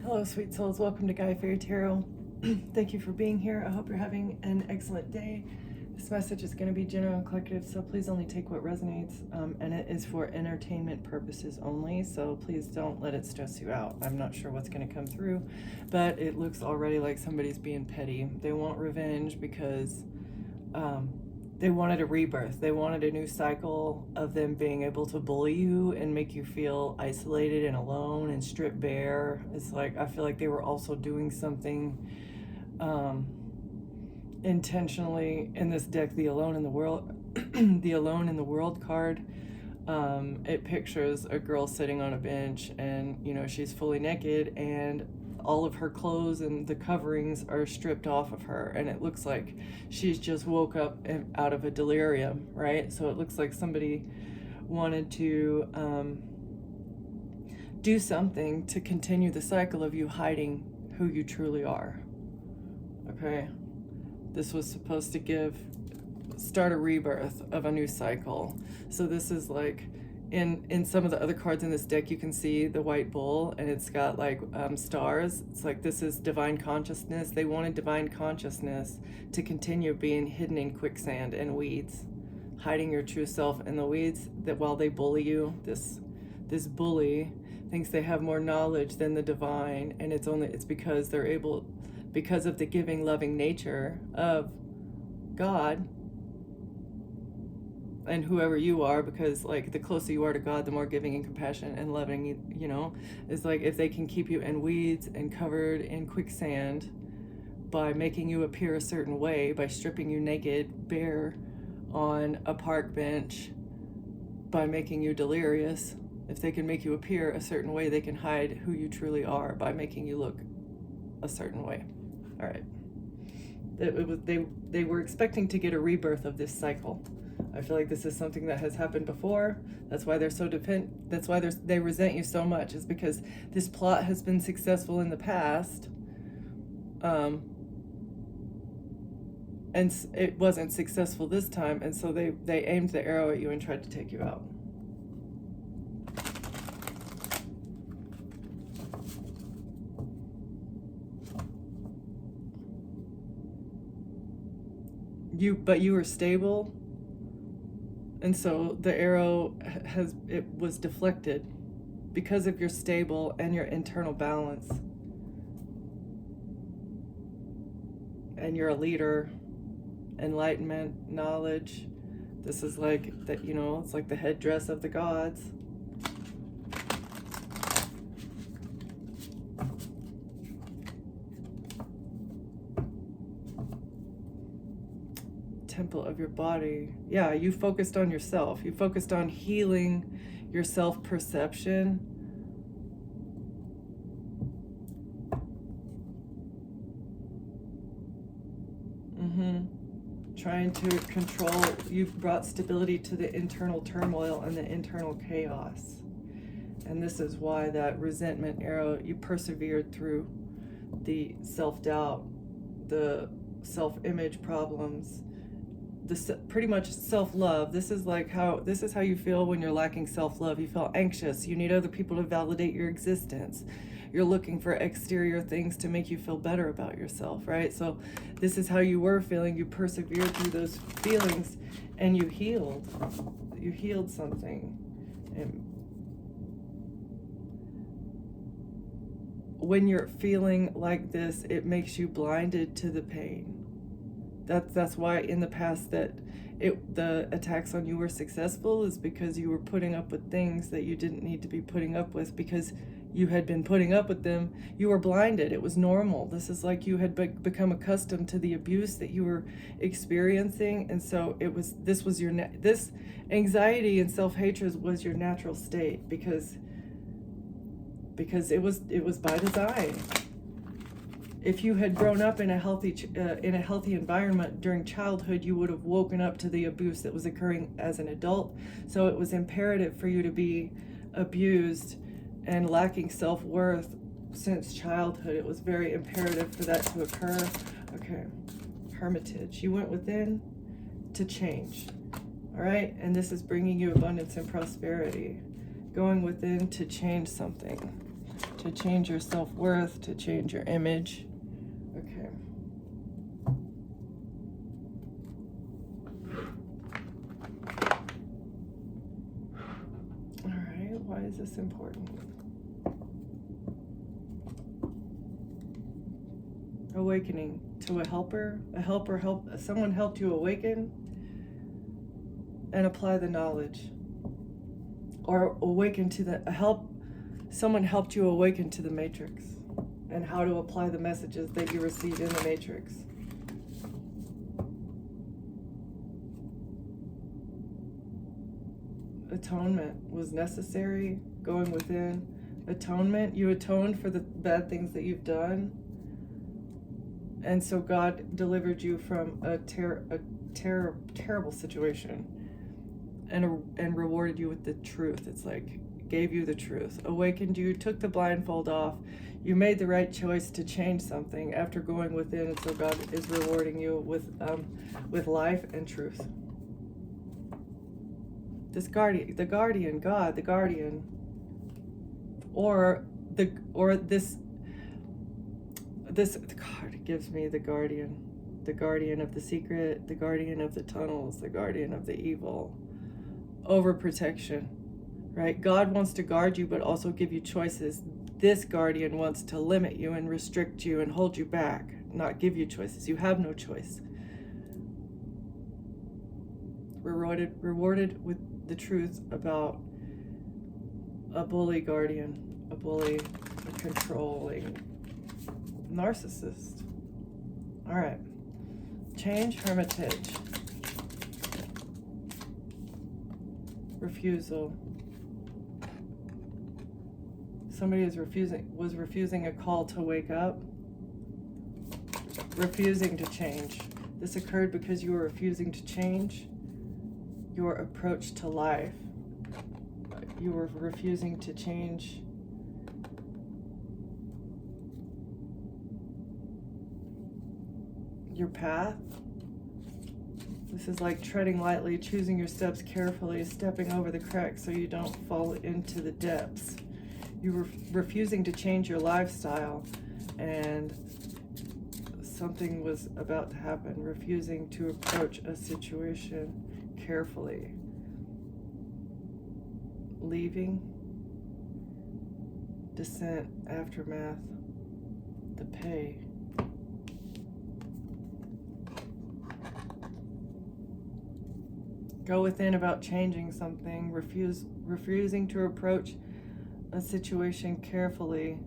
Hello, sweet souls. Welcome to Gaia Fairy Tarot. Thank you for being here. I hope you're having an excellent day. This message is going to be general and collective, so please only take what resonates, and it is for entertainment purposes only, so please don't let it stress you out. I'm not sure what's going to come through, but it looks already like somebody's being petty. They want revenge because they wanted a rebirth. They wanted a new cycle of them being able to bully you and make you feel isolated and alone and stripped bare. It's like, I feel like they were also doing something intentionally in this deck. The Alone in the World, the Alone in the World card. It pictures a girl sitting on a bench, and you know, she's fully naked and all of her clothes and the coverings are stripped off of her, and it looks like she's just woke up out of a delirium, right? So it looks like somebody wanted to do something to continue the cycle of you hiding who you truly are. Okay, this was supposed to start a rebirth of a new cycle. So this is like, in some of the other cards in this deck, you can see the white bull, and it's got like stars. It's like, this is divine consciousness. They wanted divine consciousness to continue being hidden in quicksand and weeds, hiding your true self in the weeds, that while they bully you, this bully thinks they have more knowledge than the divine, and it's because they're able, because of the giving, loving nature of God and whoever you are, because like the closer you are to God, the more giving and compassion and loving, you know, is like, if they can keep you in weeds and covered in quicksand by making you appear a certain way, by stripping you naked, bare on a park bench, by making you delirious, if they can make you appear a certain way, they can hide who you truly are by making you look a certain way. All right. They were expecting to get a rebirth of this cycle. I feel like this is something that has happened before. That's why they're so that's why they resent you so much, is because this plot has been successful in the past, and it wasn't successful this time, and so they aimed the arrow at you and tried to take you out. But you were stable, and so the arrow was deflected because of your stable and your internal balance, and you're a leader, enlightenment, knowledge. This is like that, you know, it's like the headdress of the gods. Temple of your body. Yeah, you focused on yourself. You focused on healing your self-perception. Trying to control. You've brought stability to the internal turmoil and the internal chaos. And this is why that resentment arrow, you persevered through the self-doubt, the self-image problems, pretty much self-love. This is how you feel when you're lacking self-love. You feel anxious. You need other people to validate your existence. You're looking for exterior things to make you feel better about yourself, right? So this is how you were feeling. You persevered through those feelings, and you healed. You healed something. And when you're feeling like this, it makes you blinded to the pain. That's why in the past that the attacks on you were successful, is because you were putting up with things that you didn't need to be putting up with, because you had been putting up with them. You were blinded. It was normal. This is like you had become accustomed to the abuse that you were experiencing, and so this anxiety and self-hatred was your natural state, because it was by design. If you had grown up in a healthy environment during childhood, you would have woken up to the abuse that was occurring as an adult. So it was imperative for you to be abused and lacking self-worth since childhood. It was very imperative for that to occur. Okay, Hermitage. You went within to change. All right, and this is bringing you abundance and prosperity. Going within to change something. to change your self-worth, to change your image. Okay. All right, why is this important? Awakening to a helper. Someone helped you awaken and apply the knowledge. Or awaken to someone helped you awaken to the matrix and how to apply the messages that you received in the matrix. Atonement was necessary, going within. Atonement, you atoned for the bad things that you've done. And so God delivered you from a terrible situation and rewarded you with the truth. It's like, gave you the truth, awakened you, took the blindfold off. You made the right choice to change something after going within, and so God is rewarding you with life and truth. This guardian, God, the guardian, or this card gives me the guardian of the secret, the guardian of the tunnels, the guardian of the evil, overprotection, right? God wants to guard you, but also give you choices. This guardian wants to limit you and restrict you and hold you back, not give you choices. You have no choice. Rewarded with the truth about a bully guardian, a bully, a controlling narcissist. All right. Change, hermitage. Refusal. Somebody was refusing a call to wake up. Refusing to change. This occurred because you were refusing to change your approach to life. You were refusing to change your path. This is like treading lightly, choosing your steps carefully, stepping over the cracks so you don't fall into the depths. You were refusing to change your lifestyle, and something was about to happen. Refusing to approach a situation carefully. Leaving, descent, aftermath, the pay. Go within about changing something, refusing to approach a situation carefully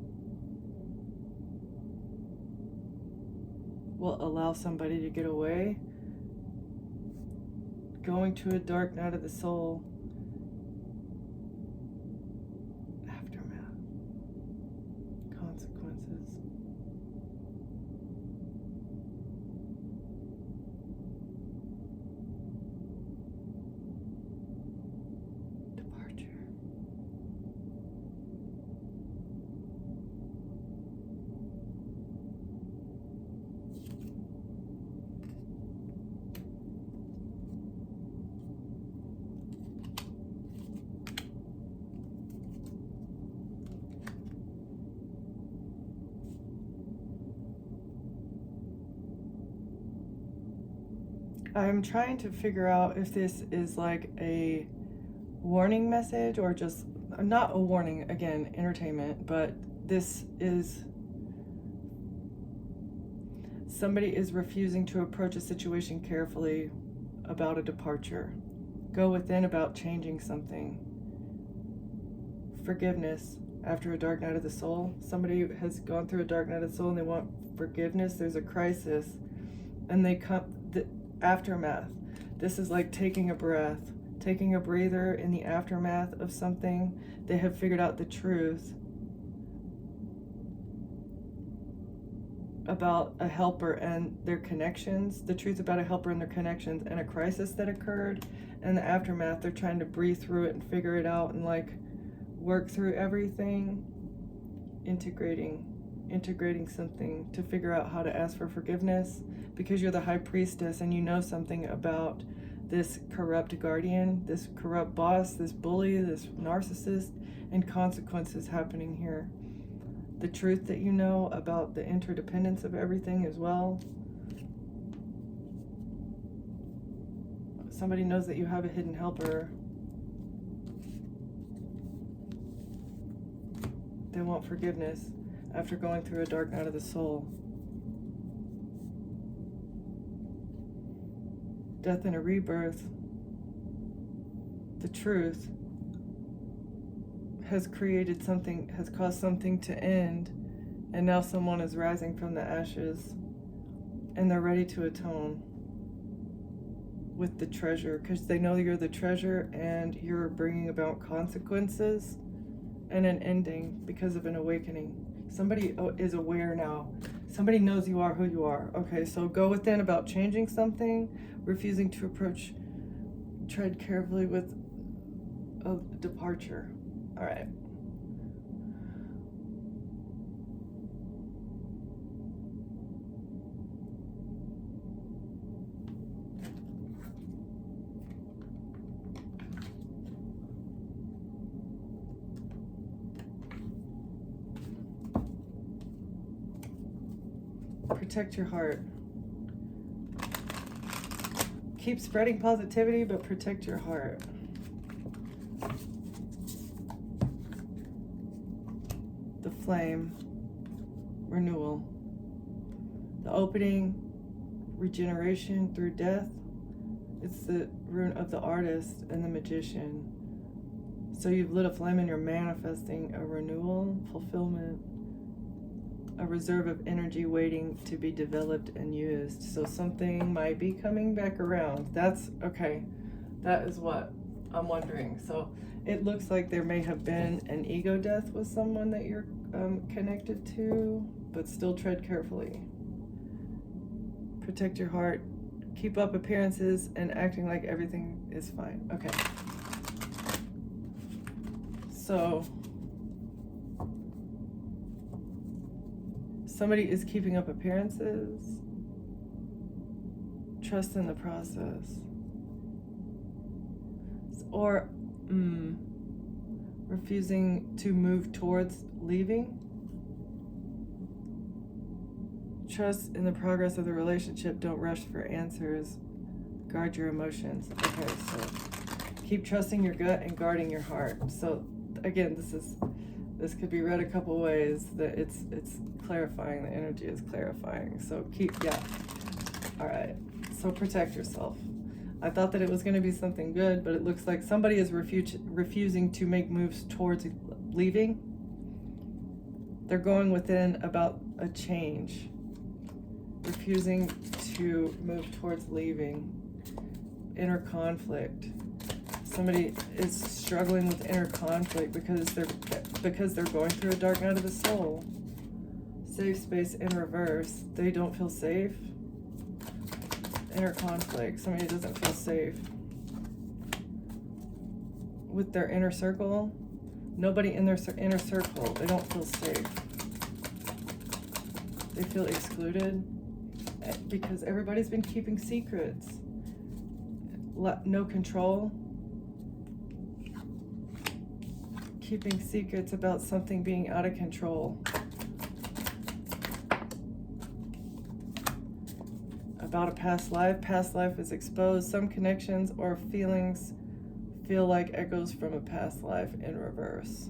will allow somebody to get away. Going to a dark night of the soul. Aftermath. Consequences. Departure. I'm trying to figure out if this is like a warning message or just not a warning, again, entertainment, but this is somebody is refusing to approach a situation carefully about a departure. Go within about changing something. Forgiveness after a dark night of the soul. Somebody has gone through a dark night of the soul and they want forgiveness. There's a crisis and they come, the aftermath. This is like taking a breath, taking a breather in the aftermath of something. They have figured out the truth about a helper and their connections, the truth about a helper and their connections, and a crisis that occurred. And the aftermath, they're trying to breathe through it and figure it out and like work through everything, integrating something to figure out how to ask for forgiveness, because you're the high priestess and you know something about this corrupt guardian, this corrupt boss, this bully, this narcissist, and consequences happening here. the truth that you know about the interdependence of everything as well. Somebody knows that you have a hidden helper. They want forgiveness after going through a dark night of the soul. Death and a rebirth. The truth has created something, has caused something to end, and now someone is rising from the ashes, and they're ready to atone with the treasure, because they know you're the treasure and you're bringing about consequences and an ending because of an awakening. Somebody is aware now. Somebody knows you are who you are. Okay, so go within about changing something, refusing to approach, tread carefully with a departure. All right. Protect your heart. Keep spreading positivity, but protect your heart. The flame, renewal. The opening, regeneration through death. It's the rune of the artist and the magician. So you've lit a flame and you're manifesting a renewal, fulfillment, a reserve of energy waiting to be developed and used. So something might be coming back around. That's okay. That is what I'm wondering. So it looks like there may have been an ego death with someone that you're connected to, but still tread carefully. Protect your heart. Keep up appearances and acting like everything is fine. Okay. So somebody is keeping up appearances. Trust in the process. Or refusing to move towards leaving. Trust in the progress of the relationship. Don't rush for answers. Guard your emotions. Okay, so keep trusting your gut and guarding your heart. So again, this could be read a couple ways. That it's clarifying. The energy is clarifying. So all right. So protect yourself. I thought that it was going to be something good, but it looks like somebody is refusing to make moves towards leaving. They're going within about a change. Refusing to move towards leaving. Inner conflict. Somebody is struggling with inner conflict because they're going through a dark night of the soul. Safe space in reverse. They don't feel safe. Inner conflict. Somebody doesn't feel safe with their inner circle. Nobody in their inner circle. They don't feel safe. They feel excluded because everybody's been keeping secrets. No control. Keeping secrets about something being out of control. About a past life. Past life is exposed. Some connections or feelings feel like echoes from a past life in reverse.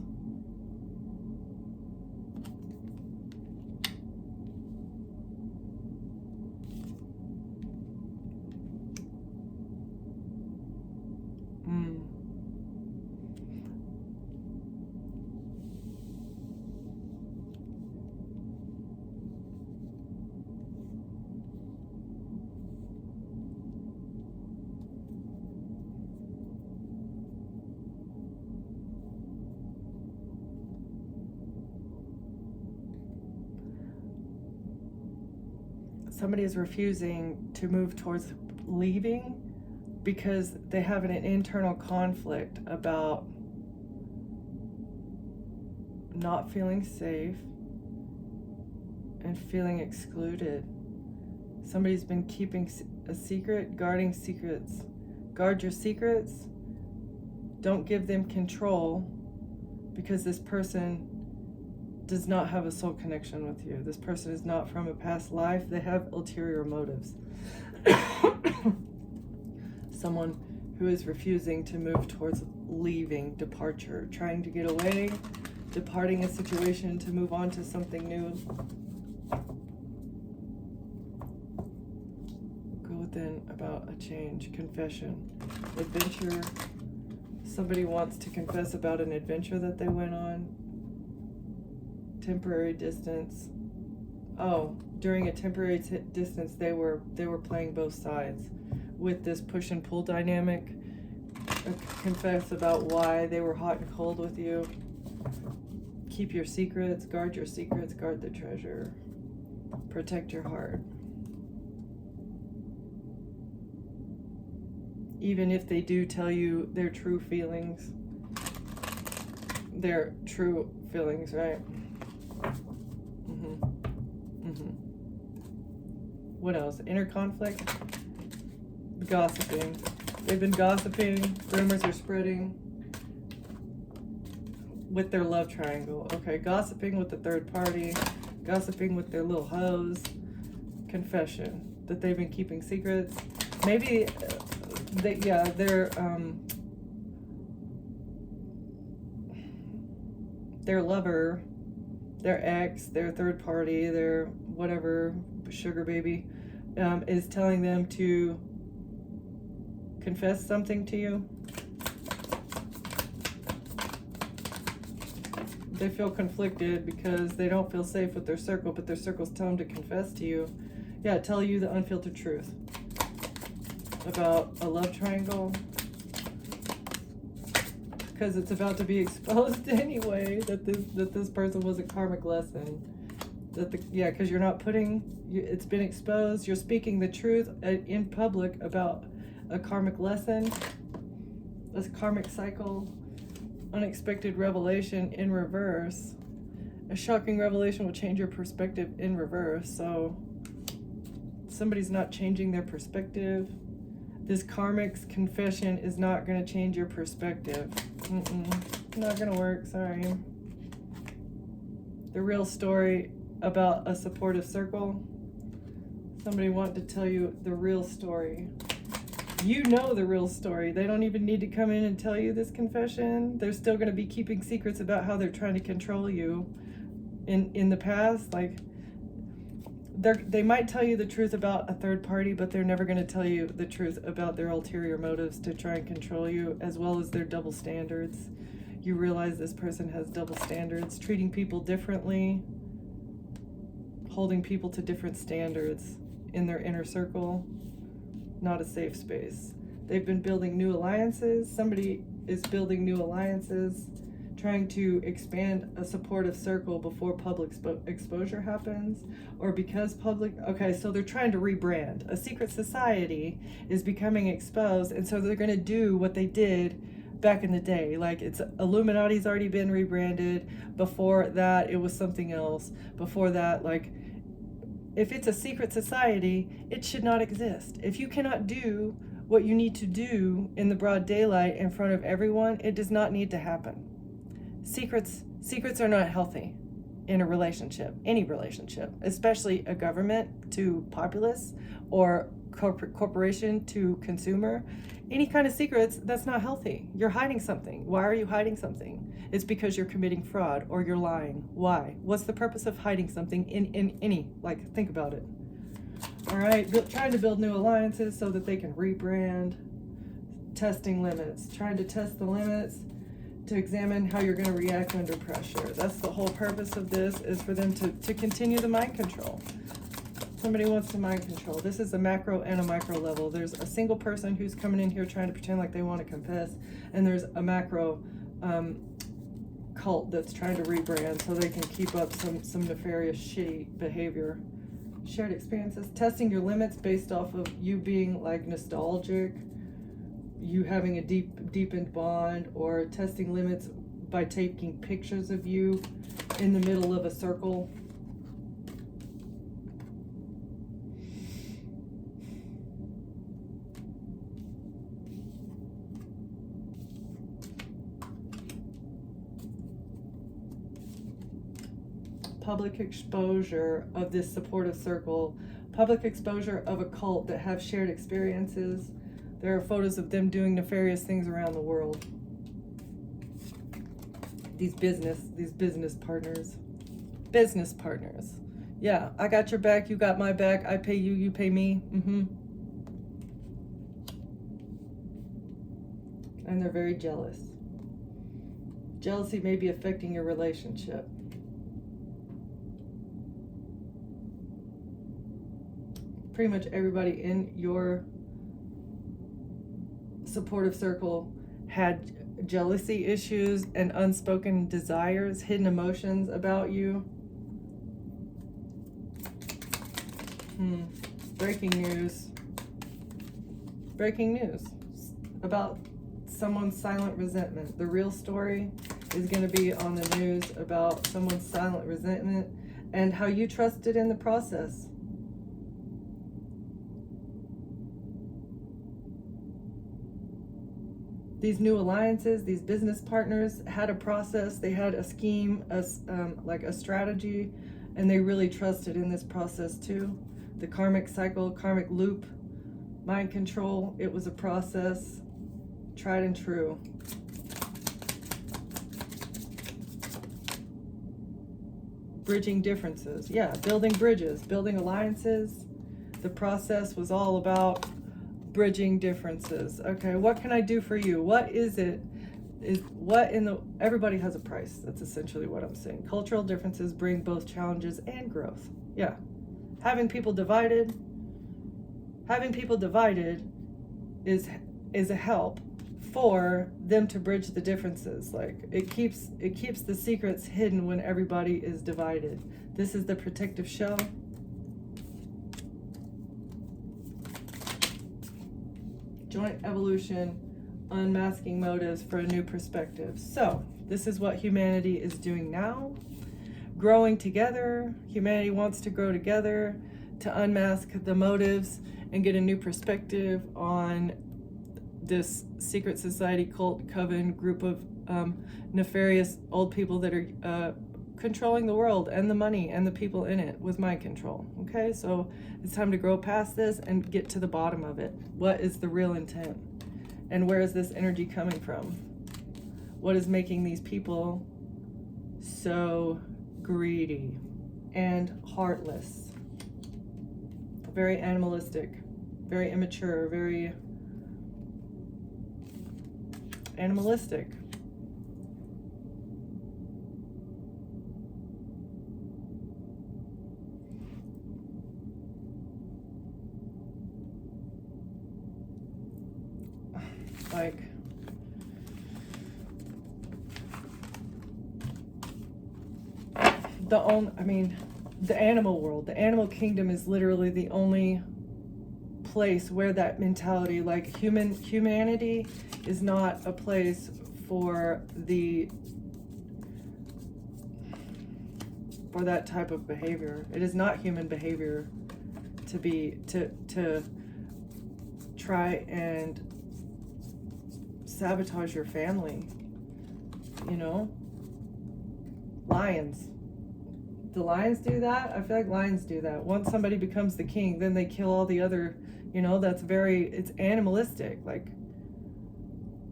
Somebody is refusing to move towards leaving because they have an internal conflict about not feeling safe and feeling excluded. Somebody's been keeping a secret, guarding secrets. Guard your secrets. Don't give them control because this person does not have a soul connection with you. This person is not from a past life. They have ulterior motives. Someone who is refusing to move towards leaving, departure, trying to get away, departing a situation to move on to something new. Go within about a change, confession, adventure. Somebody wants to confess about an adventure that they went on. Temporary distance. Oh, during a temporary distance, they were playing both sides with this push and pull dynamic. Confess about why they were hot and cold with you. Keep your secrets, guard the treasure. Protect your heart. Even if they do tell you their true feelings, right? What else? Inner conflict? Gossiping. They've been gossiping. Rumors are spreading with their love triangle. Okay, gossiping with the third party. Gossiping with their little hoes. Confession. That they've been keeping secrets. Maybe, their lover, their ex, their third party, their whatever, sugar baby, is telling them to confess something to you. They feel conflicted because they don't feel safe with their circle, but their circle's telling them to confess to you. Yeah, tell you the unfiltered truth about a love triangle. Because it's about to be exposed anyway, that this person was a karmic lesson. Because you're not it's been exposed. You're speaking the truth in public about a karmic lesson, a karmic cycle, unexpected revelation in reverse. A shocking revelation will change your perspective in reverse. So somebody's not changing their perspective. This karmic's confession is not going to change your perspective. Not going to work, sorry. The real story about a supportive circle. Somebody wanted to tell you the real story. You know the real story. They don't even need to come in and tell you this confession. They're still going to be keeping secrets about how they're trying to control you. In the past, like, they might tell you the truth about a third party, but they're never going to tell you the truth about their ulterior motives to try and control you, as well as their double standards. You realize this person has double standards, treating people differently, holding people to different standards in their inner circle. Not a safe space. They've been building new alliances. Somebody is building new alliances, trying to expand a supportive circle before public exposure happens, or because so they're trying to rebrand. A secret society is becoming exposed, and so they're going to do what they did back in the day. Like, it's Illuminati's already been rebranded. Before that, it was something else. Before that, like, if it's a secret society, it should not exist. If you cannot do what you need to do in the broad daylight in front of everyone, it does not need to happen. Secrets are not healthy in a relationship, any relationship, especially a government to populace or corporation to consumer. Any kind of secrets, that's not healthy. You're hiding something. Why are you hiding something? It's because you're committing fraud or you're lying. Why? What's the purpose of hiding something in any, like, think about it. All right, trying to build new alliances so that they can rebrand. Testing limits, trying to test the limits to examine how you're going to react under pressure. That's the whole purpose of this, is for them to continue the mind control. Somebody wants to mind control. This is a macro and a micro level. There's a single person who's coming in here trying to pretend like they want to confess, and there's a macro cult that's trying to rebrand so they can keep up some nefarious, shitty behavior. Shared experiences, testing your limits based off of you being like nostalgic, you having a deepened bond, or testing limits by taking pictures of you in the middle of a circle. public exposure of this supportive circle, public exposure of a cult that have shared experiences. There are photos of them doing nefarious things around the world. These business partners. Business partners. Yeah, I got your back, you got my back, I pay you, you pay me. And they're very jealous. Jealousy may be affecting your relationship. Pretty much everybody in your supportive circle had jealousy issues and unspoken desires, hidden emotions about you. Breaking news. Breaking news about someone's silent resentment. The real story is going to be on the news about someone's silent resentment and how you trusted in the process. These new alliances, these business partners had a process, they had a scheme, like a strategy, and they really trusted in this process too. The karmic cycle, karmic loop, mind control, it was a process, tried and true. Bridging differences, yeah, building bridges, building alliances. The process was all about bridging differences. Okay, what can I do for you? What is it? Everybody has a price. That's essentially what I'm saying. Cultural differences bring both challenges and growth. Yeah. Having people divided is a help for them to bridge the differences. Like it keeps the secrets hidden when everybody is divided. This is the protective shell. Joint evolution, unmasking motives for a new perspective. So this is what humanity is doing now. Growing together. Humanity wants to grow together to unmask the motives and get a new perspective on this secret society, cult, coven, group of nefarious old people that are controlling the world and the money and the people in it with mind control. Okay, so it's time to grow past this and get to the bottom of it. What is the real intent? And where is this energy coming from? What is making these people so greedy and heartless? Very animalistic, very immature, very animalistic. Like, the animal world, the animal kingdom is literally the only place where that mentality, like humanity is not a place for that type of behavior. It is not human behavior to try and sabotage your family. You know, lions. Do lions do that? I feel like lions do that. Once somebody becomes the king, then they kill all the other, it's animalistic, like,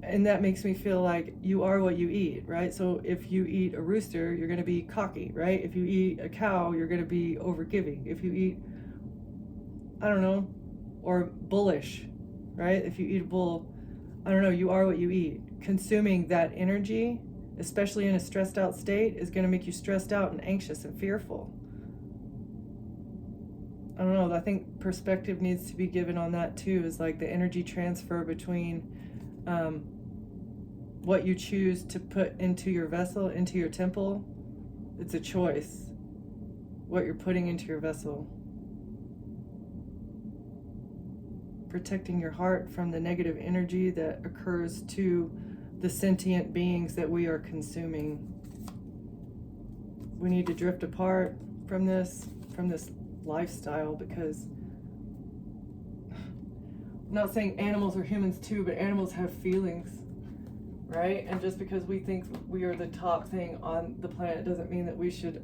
and that makes me feel like you are what you eat, right? So if you eat a rooster, you're going to be cocky, right? If you eat a cow, you're going to be overgiving. If you eat, or bullish, right? If you eat a bull, you are what you eat. Consuming that energy, especially in a stressed out state, is going to make you stressed out and anxious and fearful. I think perspective needs to be given on that too, is like the energy transfer between what you choose to put into your vessel, into your temple. It's a choice, what you're putting into your vessel. Protecting your heart from the negative energy that occurs to the sentient beings that we are consuming. We need to drift apart from this lifestyle, because I'm not saying animals are humans too, but animals have feelings, right? And just because we think we are the top thing on the planet doesn't mean that we should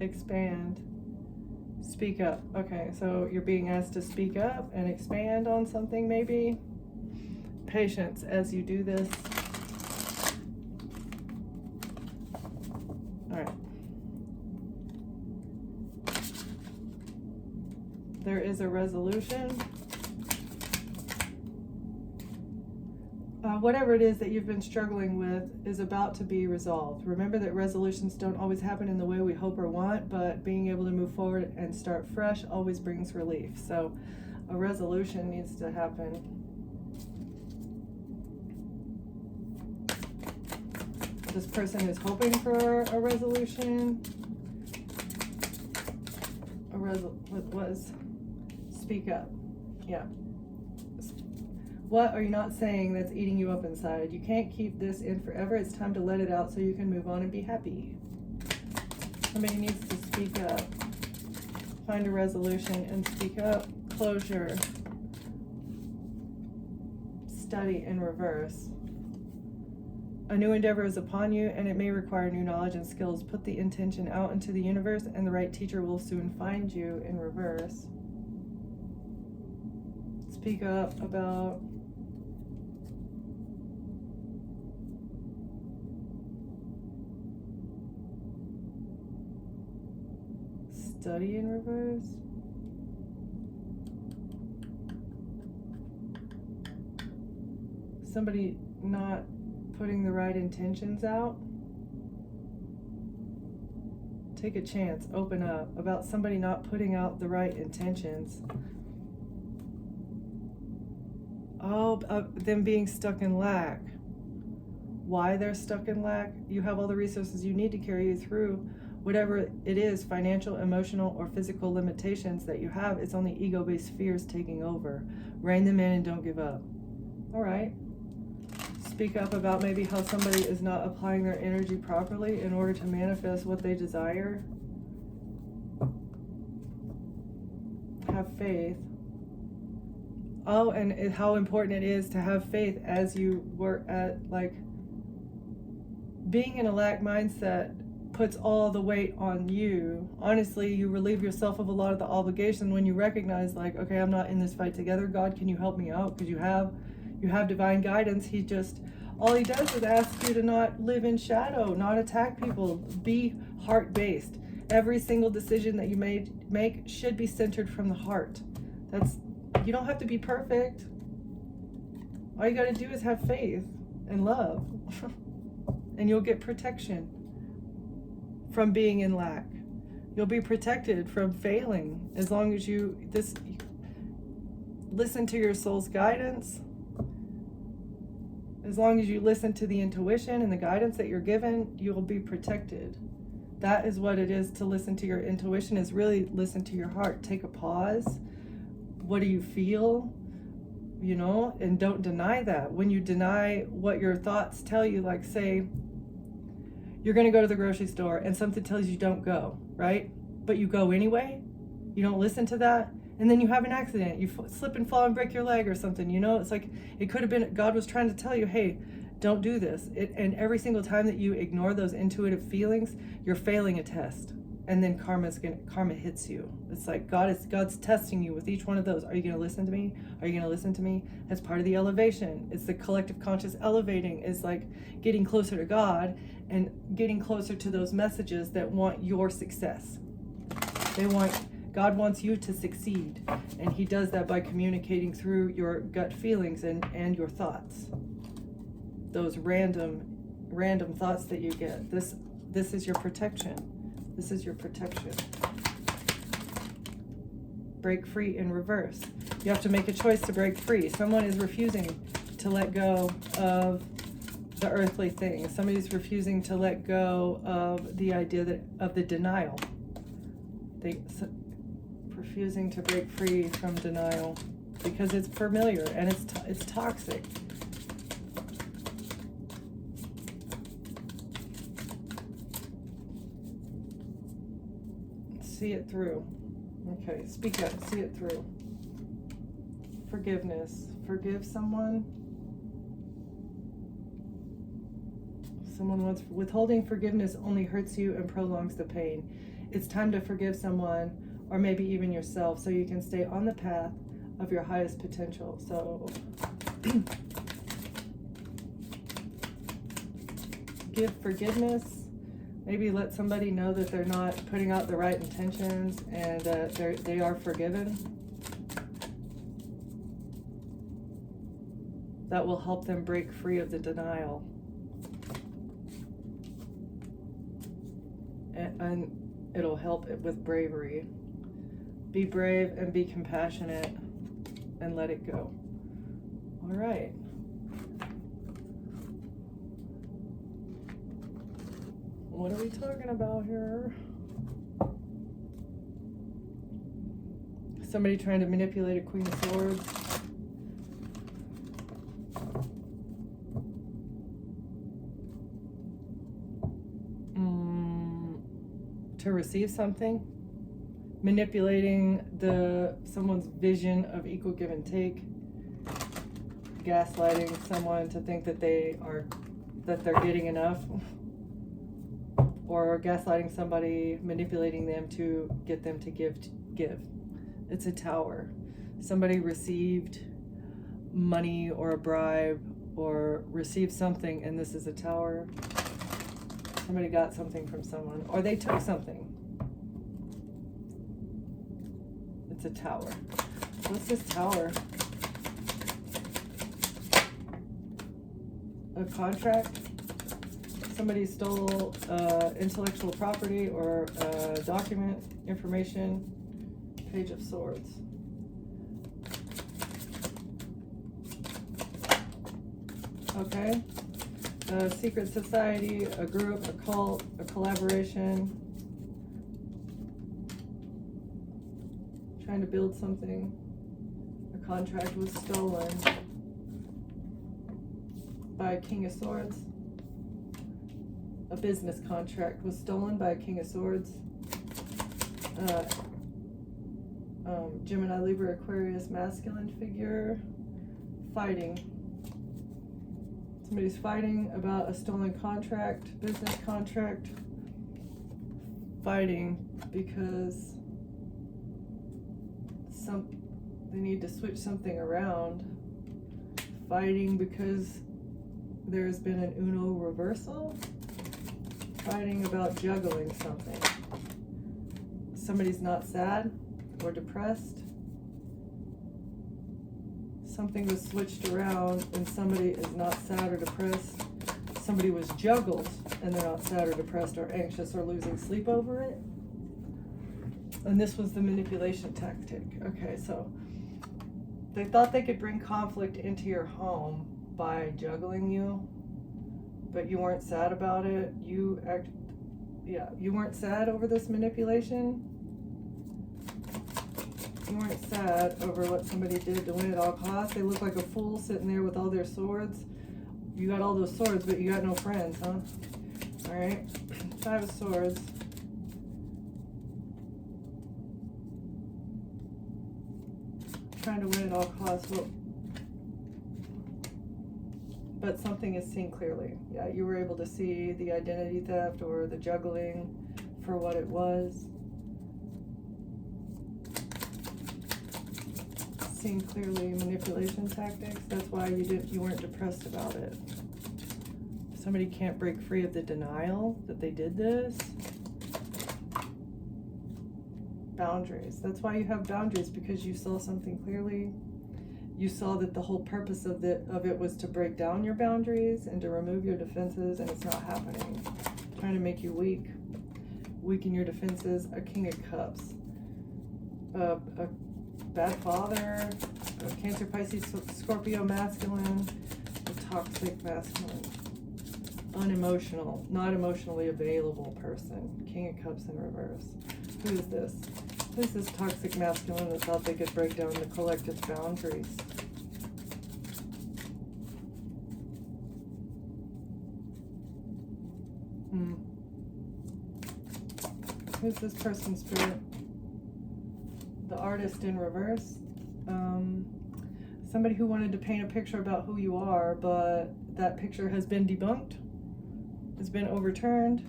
expand, speak up. Okay, so you're being asked to speak up and expand on something maybe. Patience as you do this. All right. There is a resolution. Whatever it is that you've been struggling with is about to be resolved. Remember that resolutions don't always happen in the way we hope or want, but being able to move forward and start fresh always brings relief. So a resolution needs to happen. This person is hoping for a resolution. What was? Speak up. Yeah. What are you not saying that's eating you up inside? You can't keep this in forever. It's time to let it out so you can move on and be happy. Somebody needs to speak up. Find a resolution and speak up. Closure. Study in reverse. A new endeavor is upon you, and it may require new knowledge and skills. Put the intention out into the universe, and the right teacher will soon find you in reverse. Speak up about study in reverse. Somebody not putting the right intentions out. Take a chance, open up about somebody not putting out the right intentions. Them being stuck in lack. Why they're stuck in lack? You have all the resources you need to carry you through whatever it is, financial, emotional, or physical limitations that you have. It's only ego-based fears taking over. Rein them in and don't give up. All right. Speak up about maybe how somebody is not applying their energy properly in order to manifest what they desire. Have faith. Oh, and how important it is to have faith as you work at, like, being in a lack mindset puts all the weight on you. Honestly, you relieve yourself of a lot of the obligation when you recognize, like, okay, I'm not in this fight together. God, can you help me out? Because you have divine guidance. All he does is ask you to not live in shadow, not attack people, be heart-based. Every single decision that you make should be centered from the heart. You don't have to be perfect. All you got to do is have faith and love. And you'll get protection from being in lack. You'll be protected from failing as long as you listen to your soul's guidance. As long as you listen to the intuition and the guidance that you're given, you'll be protected. That is what it is to listen to your intuition, is really listen to your heart. Take a pause. What do you feel? And don't deny that. When you deny what your thoughts tell you, like, say, you're going to go to the grocery store and something tells you don't go, right? But you go anyway. You don't listen to that. And then you have an accident. You slip and fall and break your leg or something. It's like it could have been God was trying to tell you, hey, don't do this. And every single time that you ignore those intuitive feelings, you're failing a test. And then karma hits you. It's like God's testing you with each one of those. Are you going to listen to me? Are you going to listen to me? That's part of the elevation. It's the collective conscious elevating. It's like getting closer to God and getting closer to those messages that want your success. God wants you to succeed, and he does that by communicating through your gut feelings and your thoughts. Those random thoughts that you get. This is your protection. This is your protection. Break free in reverse. You have to make a choice to break free. Someone is refusing to let go of the earthly things. Somebody's refusing to let go of the idea of the denial. Refusing to break free from denial because it's familiar and it's toxic. See it through. Okay, speak up, see it through. Forgiveness. Forgive someone. Someone wants withholding forgiveness only hurts you and prolongs the pain. It's time to forgive someone, or maybe even yourself, so you can stay on the path of your highest potential. So give forgiveness. Maybe let somebody know that they're not putting out the right intentions and they are forgiven. That will help them break free of the denial. And it'll help it with bravery. Be brave and be compassionate and let it go. All right. What are we talking about here? Somebody trying to manipulate a Queen of Swords. To receive something. Manipulating someone's vision of equal give and take. Gaslighting someone to think that they're getting enough. Or gaslighting somebody, manipulating them to get them to give. It's a Tower. Somebody received money or a bribe or received something, and this is a Tower. Somebody got something from someone, or they took something. It's a Tower. What's this Tower? A contract? Somebody stole intellectual property or document, information. Page of Swords. Okay. A secret society, a group, a cult, a collaboration. Trying to build something. A contract was stolen by a King of Swords. A business contract was stolen by a King of Swords. Gemini, Libra, Aquarius, masculine figure. Fighting. Somebody's fighting about a stolen contract, business contract. Fighting because they need to switch something around. Fighting because there's been an Uno reversal. Fighting about juggling something. Somebody's not sad or depressed. Something was switched around and somebody is not sad or depressed. Somebody was juggled and they're not sad or depressed or anxious or losing sleep over it. And this was the manipulation tactic. Okay, so they thought they could bring conflict into your home by juggling you, but you weren't sad about it. You weren't sad over this manipulation. You weren't sad over what somebody did to win at all costs. They look like a fool sitting there with all their swords. You got all those swords, but you got no friends, huh? All right. 5 of Swords. Trying to win at all costs. Well, but something is seen clearly. Yeah, you were able to see the identity theft or the juggling for what it was. Seen clearly manipulation tactics. That's why you weren't depressed about it. Somebody can't break free of the denial that they did this. Boundaries. That's why you have boundaries, because you saw something clearly. You saw that the whole purpose of it was to break down your boundaries and to remove your defenses, and it's not happening. Trying to make you weak. Weaken your defenses. A King of Cups. A bad father. A Cancer, Pisces, Scorpio masculine. A toxic masculine. Unemotional, not emotionally available person. King of Cups in reverse. Who is this? This is toxic masculine that thought they could break down the collective boundaries. Who's this person, Spirit? The Artist in reverse. Somebody who wanted to paint a picture about who you are, but that picture has been debunked. has been overturned.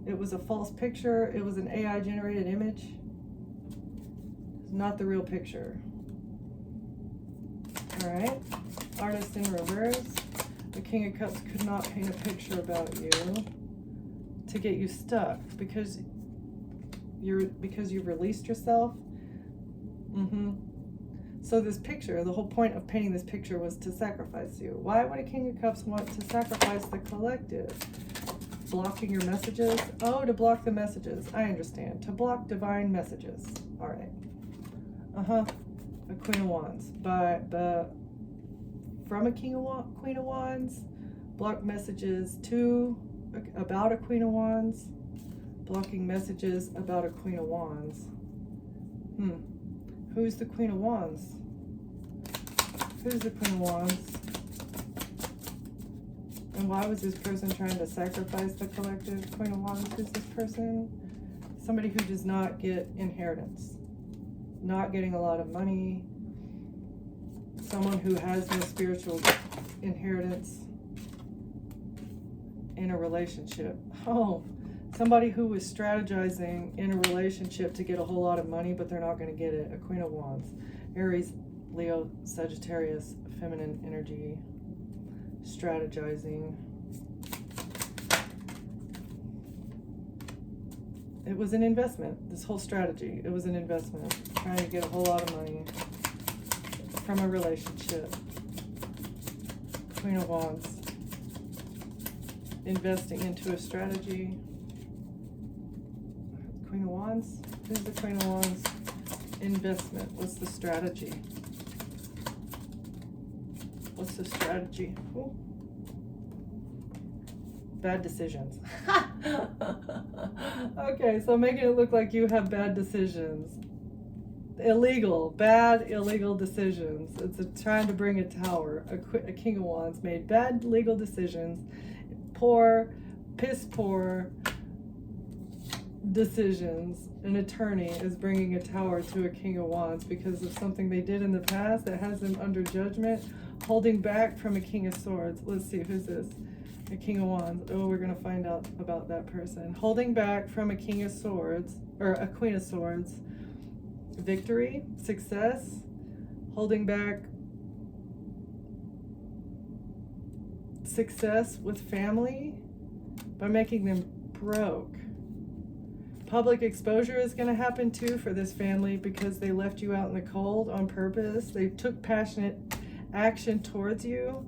It was a false picture. It was an AI generated image. It's not the real picture. All right. Artist in reverse. The King of Cups could not paint a picture about you to get you stuck because you've released yourself. So this picture, the whole point of painting this picture was to sacrifice you. Why would a King of Cups want to sacrifice the collective? Blocking your messages? Oh, to block the messages. I understand. To block divine messages. All right. A Queen of Wands. From a Queen of Wands. Block messages about a Queen of Wands. Blocking messages about a Queen of Wands. Who's the Queen of Wands? Who's the Queen of Wands? And why was this person trying to sacrifice the collective? Queen of Wands, who's this person? Somebody who does not get inheritance. Not getting a lot of money. Someone who has no spiritual inheritance in a relationship. Oh, somebody who was strategizing in a relationship to get a whole lot of money, but they're not going to get it. A Queen of Wands. Aries, Leo, Sagittarius, feminine energy. Strategizing. It was an investment. This whole strategy, it was an investment. Trying to get a whole lot of money from a relationship. Queen of Wands. Investing into a strategy. Queen of Wands. Who's the Queen of Wands? Investment. What's the strategy? What's the strategy? Ooh. Bad decisions. Okay, so making it look like you have bad decisions. Bad illegal decisions. It's trying to bring a tower. A King of Wands made bad legal decisions. Piss poor decisions. An attorney is bringing a tower to a King of Wands because of something they did in the past that has them under judgment. Holding back from a King of Swords. Let's see, who's this? A King of Wands. Oh, we're going to find out about that person. Holding back from a King of Swords, or a Queen of Swords. Victory, success. Holding back success with family by making them broke. Public exposure is going to happen too for this family because they left you out in the cold on purpose. They took passionate action towards you.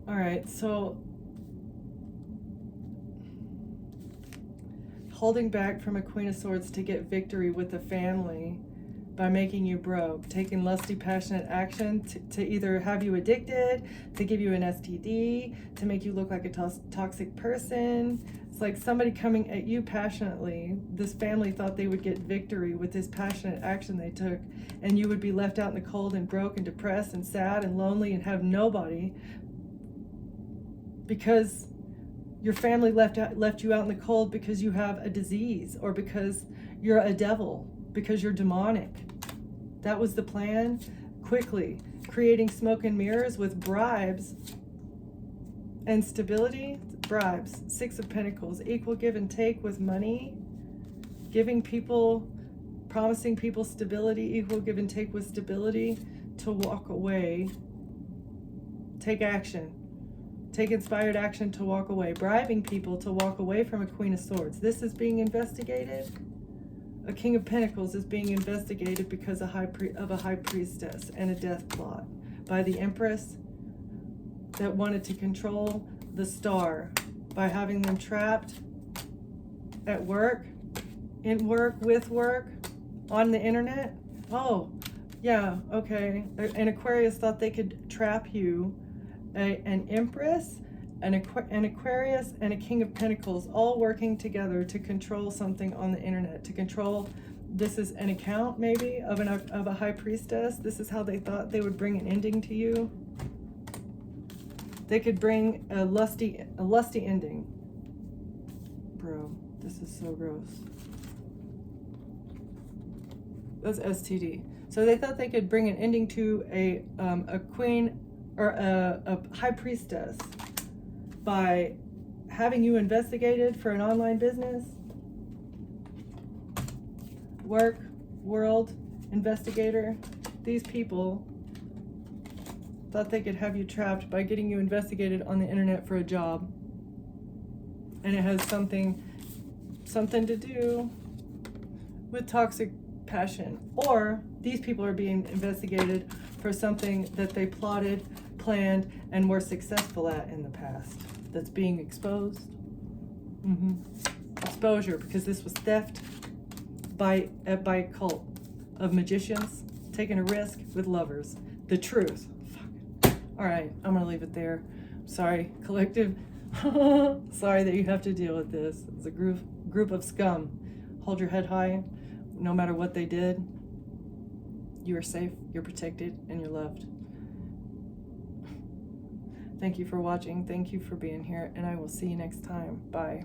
All right, so holding back from a Queen of Swords to get victory with the family by making you broke, taking lusty, passionate action to either have you addicted, to give you an STD, to make you look like a toxic person. It's like somebody coming at you passionately. This family thought they would get victory with this passionate action they took, and you would be left out in the cold and broke and depressed and sad and lonely and have nobody because your family left you out in the cold because you have a disease or because you're a devil, because you're demonic. That was the plan. Quickly creating smoke and mirrors with bribes and stability. Bribes. 6 of Pentacles. Equal give and take with money. Giving people, promising people stability. Equal give and take with stability to walk away. Take action. Take inspired action to walk away. Bribing people to walk away from a Queen of Swords. This is being investigated. A King of Pentacles is being investigated because of a High Priestess and a death plot by the Empress that wanted to control the Star by having them trapped at work, in work, with work, on the internet. Oh, yeah, okay. An Aquarius thought they could trap you. An Empress, an Aquarius, and a King of Pentacles all working together to control something on the internet, to control, this is an account maybe of a High Priestess. This is how they thought they would bring an ending to you. They could bring a lusty ending. Bro, this is so gross. That's STD. So they thought they could bring an ending to a queen or a high priestess by having you investigated for an online business. World investigator. These people thought they could have you trapped by getting you investigated on the internet for a job. And it has something to do with toxic passion. Or these people are being investigated for something that they plotted, planned, and were successful at in the past. That's being exposed. Exposure, because this was theft by a cult of magicians taking a risk with lovers. The truth. Fuck. All right, I'm gonna leave it there. Sorry, collective. Sorry that you have to deal with this. It's a group of scum. Hold your head high. No matter what they did, you are safe, you're protected, and you're loved. Thank you for watching. Thank you for being here, and I will see you next time. Bye.